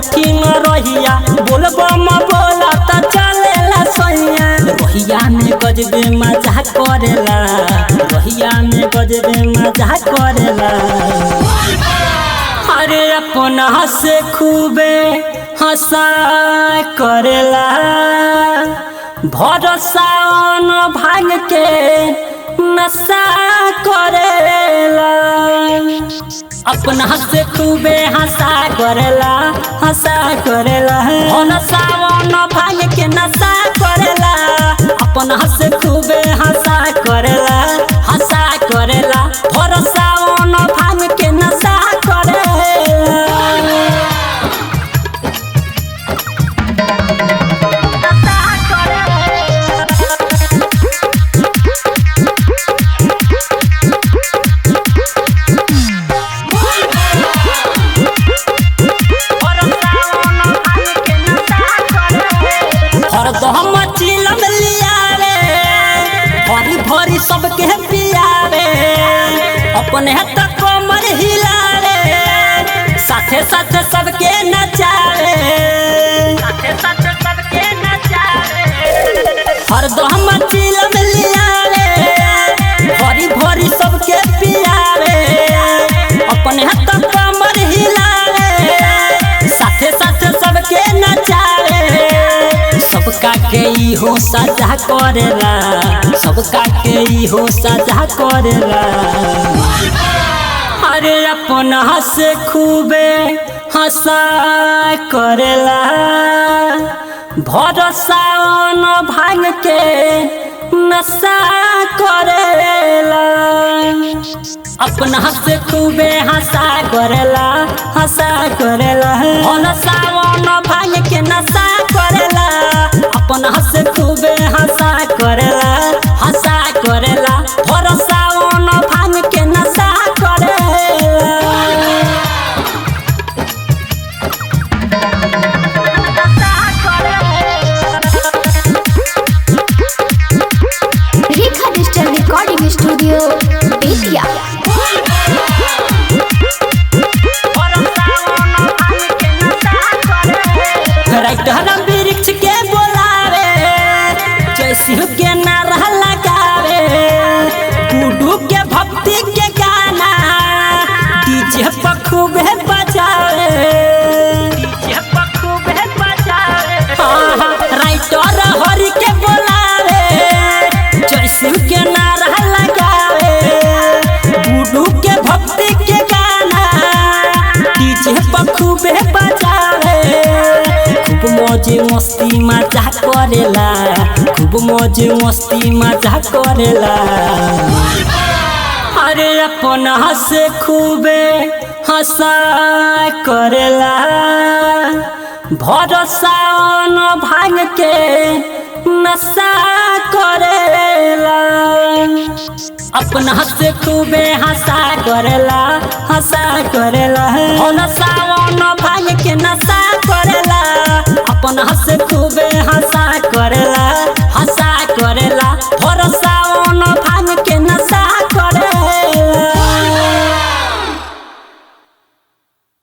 लाठी न रहिया बोलबो म बोला त चलेला सैया रोहिया में गजबे मजा करेला रोहिया में गजबे मजा करेला अरे अपना से खूबे हंसा करेला भरोसा न भांग के नशा करेला अपना से खूबे हंसा करेला भरोसा न भांग के नशा करेला अपना से खूबे हंसा करेला भरोसा न भांग के नशा भरी सबके पियावे अपने तक कमर हिलावे साथे साथे सबके नचावे हरदम चिलम लियावे भरी भरी सबके पियावे अपने तक कमर हिलावे साथे साथे सबके नचावे सबका के हो सजा करेला सबका के हो सजा करेला अरे अपना से खूबे हंसा करेला भरोसा न भांग के नशा करेला अपना से खूबे हंसा करेला भरोसा न भांग के नशा करेला अपना से खूबे हंसा करेला भरोसा न भांग के नशा रेखा डिजिटल रिकॉर्डिंग स्टूडियो बेतिया वृक्ष के बोलावे जैसी के नारा लगावे कुडू के भक्ति के गाना डीजे पर खूबे बजावे राइटर हरि के बोलावे जैसी के नारा लगावे कुडू के भक्ति के गाना डीजे पर खूबे बजावे खूब मौज मस्ती मजा करेला खूब मौज मस्ती मजा करेला अरे अपना से खूबे हंसा करेला भरोसा न भांग के नशा करेला अपना से खूबे हंसा करेला भरोसा न भांग के नशा करेला अपना से खूबे हंसा करेला